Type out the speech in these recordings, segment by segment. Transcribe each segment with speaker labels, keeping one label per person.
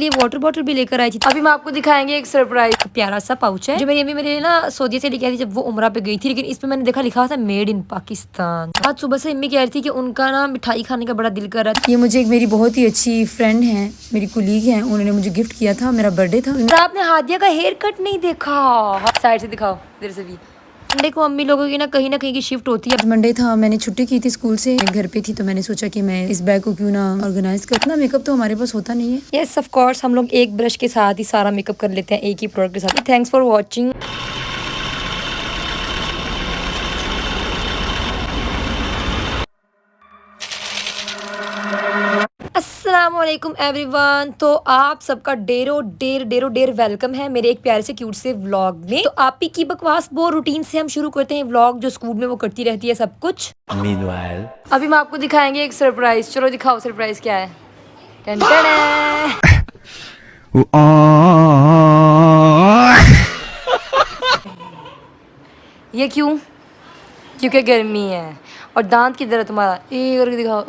Speaker 1: लिए water bottle भी लेकर आई थी। अभी मैं आपको दिखाएंगे एक सरप्राइज प्यारा सा पाउच है जो मेरी अम्मी मेरे ना सऊदी से लेके आई थी जब वो उम्रा पे गई थी, लेकिन इसमें मैंने देखा लिखा था मेड इन पाकिस्तान। आज सुबह से अम्मी कह रही थी कि उनका ना मिठाई खाने का बड़ा दिल कर रहा था। ये मुझे एक मेरी बहुत ही अच्छी फ्रेंड है, मेरी कुलीग है, उन्होंने मुझे गिफ्ट किया था, मेरा बर्थडे था। और आपने हादिया का हेयर कट नहीं देखा? साइड से दिखाओ इधर से भी। मंडे को अम्मी लोगों की ना कहीं की शिफ्ट होती है। मंडे था, मैंने छुट्टी की थी स्कूल से, घर पे थी, तो मैंने सोचा कि मैं इस बैग को क्यों ना ऑर्गेनाइज कर। इतना मेकअप तो हमारे पास होता नहीं है। यस ऑफ कोर्स, हम लोग एक ब्रश के साथ ही सारा मेकअप कर लेते हैं, एक ही प्रोडक्ट के साथ। Thanks for watching. अस्सलामुअलैकुम एवरीवन। तो आप सबका डेरो वेलकम है मेरे एक प्यारे से क्यूट से व्लॉग में। तो आप ही की बकवास बोर रूटीन से हम शुरू करते हैं व्लॉग, जो स्कूल में वो करती रहती है सब कुछ। Meanwhile, अभी हम आपको दिखाएंगे एक सरप्राइज। चलो दिखाओ सरप्राइज क्या है। टन टन। ये क्यों? क्योंकि गर्मी है। और दांत किधर है तुम्हारा? ये करके दिखाओ।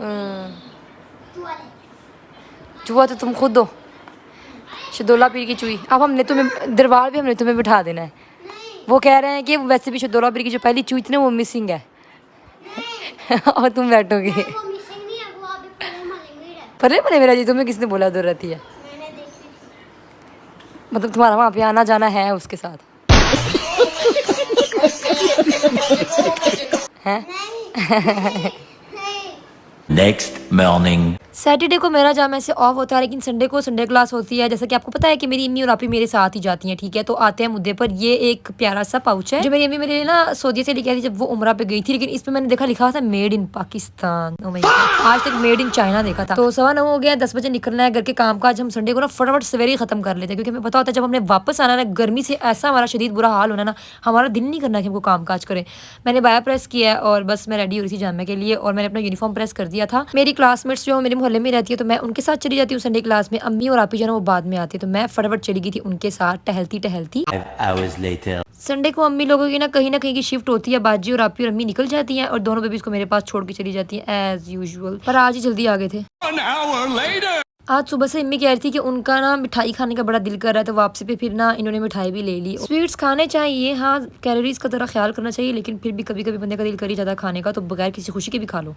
Speaker 1: चूहा तो तुम खुद हो, शदोला पीर की चूही। अब हमने तुम्हें दरबार भी हमने तुम्हें बिठा देना है। वो कह रहे हैं कि वैसे भी शदोला पीर की जो पहली चूही थी ना वो मिसिंग है। और तुम बैठोगे परे परे मेरा जी। तुम्हें किसने बोला जरूरत है? मतलब तुम्हारा वहाँ पे आना जाना है उसके साथ हैं? Next morning. सैटरडे को मेरा जाम ऐसे ऑफ होता है, लेकिन संडे को संडे क्लास होती है। जैसा कि आपको पता है कि मेरी अम्मी और आपी मेरे साथ ही जाती हैं, ठीक है। तो आते हैं मुद्दे पर। ये एक प्यारा सा पाउच है जो मेरी अम्मी मेरे ना सऊदी से लेके आई थी जब वो उम्रा पे गई थी, लेकिन इसमें मैंने देखा लिखा था made in Pakistan. Oh my God, आज तक मेड इन चाइना देखा था। तो 9:15 हो गया, 10 बजे निकलना है घर के काम काज। हम संडे को ना फटाफट सवेरे ही खत्म कर लेते हैं, क्योंकि हमें पता होता है जब हमने वापस आना ना गर्मी से ऐसा हमारा शदीद बुरा हाल होना ना, हमारा दिल नहीं करना कि हमको काम काज करें। मैंने बाया प्रेस किया और बस मैं रेडी हो रही थी जाने के लिए, और मैंने अपना यूनिफॉर्म प्रेस कर दिया था। मेरी क्लासमेट्स जो मेरे मोहल्ले में रहती है तो मैं उनके साथ चली जाती हूँ संडे क्लास में। अम्मी और आपी जो है वो बाद में आती है, तो मैं फटाफट चली गई थी उनके साथ टहलती। संडे को अम्मी लोगों की ना कहीं की शिफ्ट होती है। बाजी और आपी और अम्मी निकल जाती हैं और दोनों बेबीज को मेरे पास छोड़ के चली जाती हैं एज यूजुअल। पर आज ही जल्दी आ गए थे। आज सुबह से अम्मी कह रही थी कि उनका ना मिठाई खाने का बड़ा दिल कर रहा है, तो वापसी पे फिर ना इन्होंने मिठाई भी ले ली। स्वीट्स खाने चाहिए, हाँ कैलोरीज का जरा ख्याल करना चाहिए, लेकिन फिर भी कभी कभी बंदे का दिल कर ही जाता खाने का, तो बगैर किसी खुशी के भी खा लो।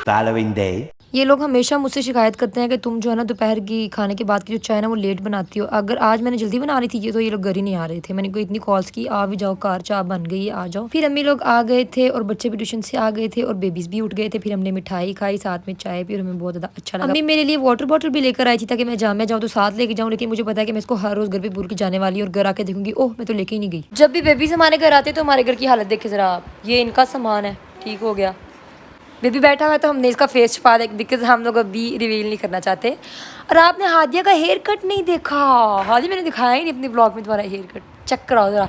Speaker 1: Following day. ये लोग हमेशा मुझसे शिकायत करते हैं कि तुम जो है ना दोपहर की खाने के बाद की जो चाय ना वो लेट बनाती हो। अगर आज मैंने जल्दी बना रही थी तो ये लोग घर ही नहीं आ रहे थे। मैंने कोई इतनी कॉल्स की, आ भी जाओ, कार चाय बन गई, आ जाओ। फिर अम्मी लोग आ गए थे और बच्चे भी ट्यूशन से आ गए थे और बेबीज भी उठ गए थे। फिर हमने मिठाई खाई, साथ में चाय पी और हमें बहुत ज्यादा अच्छा लगा। अम्मी मेरे लिए वाटर बॉटल भी लेकर आई थी ताकि मैं जामे जाऊँ तो साथ लेके जाऊँ, लेकिन मुझे पता है कि मैं इसको हर रोज घर पे भूल के जाने वाली और घर आके देखूंगी ओह मैं तो लेके ही नहीं गई। जब भी बेबीज हमारे घर आते तो हमारे घर की हालत देखे जरा आप। ये इनका सामान है, ठीक हो गया। बेबी बैठा हुआ है तो हमने इसका फेस छुपा दिया बिकॉज हम लोग अभी रिवील नहीं करना चाहते। और आपने हादिया का हेयर कट नहीं देखा? हादिया मैंने दिखाया ही नहीं अपने ब्लॉग में तुम्हारा हेयर कट। चेक कराओ जरा।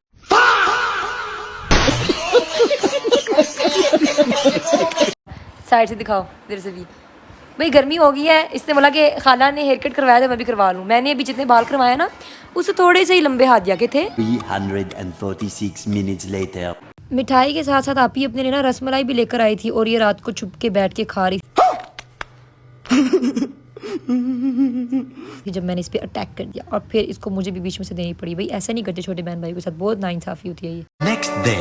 Speaker 1: साइड से दिखाओ इधर से भी। भाई गर्मी हो गई है, इसने बोला कि खाला ने हेयर कट करवाया था मैं भी करवा लूँ। मैंने अभी जितने बाल करवाए ना उससे थोड़े से ही लंबे हादिया के थे। 346 मिनट्स लेटर। मिठाई के साथ साथ आप ही अपने लिए ना रसमलाई भी लेकर आई थी और ये रात को छुप के बैठ के खा रही थी। जब मैंने इस पे अटैक कर दिया और फिर इसको मुझे भी बीच में से देनी पड़ी। भाई ऐसा नहीं करते छोटे बहन भाई के साथ, बहुत नाइंसाफी होती है ये। Next day.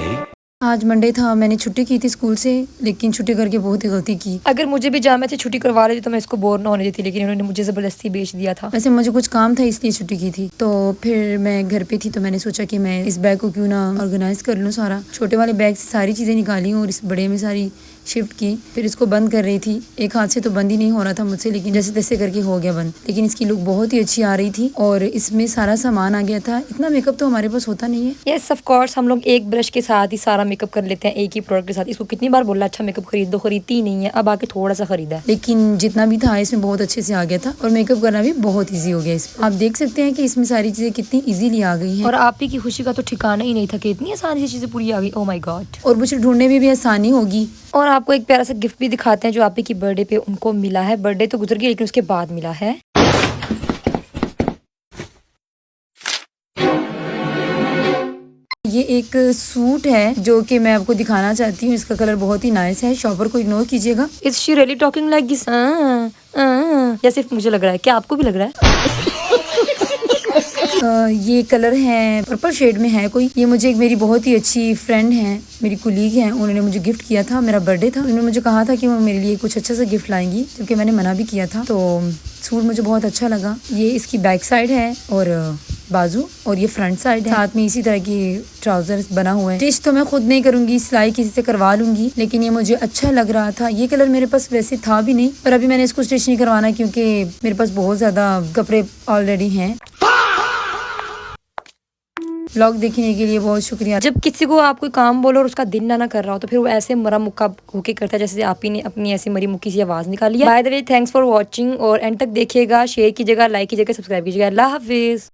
Speaker 1: आज मंडे था, मैंने छुट्टी की थी स्कूल से, लेकिन छुट्टी करके बहुत ही गलती की। अगर मुझे भी जामे से छुट्टी करवा लेती तो मैं इसको बोर ना होने देती, लेकिन इन्होंने मुझे जबरदस्ती बेच दिया था। वैसे मुझे कुछ काम था इसलिए छुट्टी की थी। तो फिर मैं घर पे थी तो मैंने सोचा कि मैं इस बैग को क्यों ना ऑर्गेनाइज कर लूँ सारा। छोटे वाले बैग से सारी चीज़ें निकाली और इस बड़े में सारी शिफ्ट की। फिर इसको बंद कर रही थी, एक हाथ से तो बंद ही नहीं हो रहा था मुझसे, लेकिन जैसे तैसे करके हो गया बंद। लेकिन इसकी लुक बहुत ही अच्छी आ रही थी और इसमें सारा सामान आ गया था। इतना मेकअप तो हमारे पास होता नहीं है। यस ऑफ कोर्स, हम लोग एक ब्रश के साथ ही सारा मेकअप कर लेते हैं, एक ही प्रोडक्ट के साथ। इसको कितनी बार बोला अच्छा मेकअप खरीद दो, खरीदती ही नहीं है। अब आके थोड़ा सा खरीदा है, लेकिन जितना भी था इसमें बहुत अच्छे से आ गया था और मेकअप करना भी बहुत ईजी हो गया। इसमें आप देख सकते हैं कि इसमें सारी चीजें कितनी ईजीली आ गई है। और आप ही की खुशी का तो ठिकाना ही नहीं था कि इतनी आसानी से चीजें पूरी आ गई। Oh my God. और मुझे ढूंढने में भी आसानी होगी। और आपको एक प्यारा सा गिफ्ट भी दिखाते हैं जो आप ही की बर्थडे पे उनको मिला है। बर्थडे तो गुजर गया लेकिन उसके बाद मिला है। ये एक सूट है जो कि मैं आपको दिखाना चाहती हूँ। इसका कलर बहुत ही नाइस है। शॉपर को इग्नोर कीजिएगा। Is she really talking like this? या सिर्फ मुझे लग रहा है, क्या आपको भी लग रहा है? ये कलर है पर्पल शेड में है कोई। ये मुझे एक मेरी बहुत ही अच्छी फ्रेंड है, मेरी कुलीग है, उन्होंने मुझे गिफ्ट किया था, मेरा बर्थडे था। उन्होंने मुझे कहा था कि वो मेरे लिए कुछ अच्छा सा गिफ्ट लाएंगी, जबकि मैंने मना भी किया था। तो सूट मुझे बहुत अच्छा लगा। ये इसकी बैक साइड है और बाजू, और ये फ्रंट साइड है। साथ में इसी तरह की ट्राउजर बना हुआ है। स्टिच तो मैं खुद नहीं करूंगी, सिलाई किसी से करवा लूंगी, लेकिन ये मुझे अच्छा लग रहा था। ये कलर मेरे पास वैसे था भी नहीं, पर अभी मैंने इसको स्टिच नहीं करवाना क्योंकि मेरे पास बहुत ज्यादा कपड़े ऑलरेडी हैं। व्लॉग देखने के लिए बहुत शुक्रिया। जब किसी को आप कोई काम बोलो और उसका दिल ना कर रहा हो, तो फिर वो ऐसे मरा मुक्का होके करता है, जैसे आप ही ने अपनी ऐसी मरी मुक्की सी आवाज निकाली है। By the way, thanks for watching, और एंड तक देखिएगा, शेयर कीजिएगा, लाइक कीजिएगा, सब्सक्राइब कीजिएगा। अल्लाह हाफिज।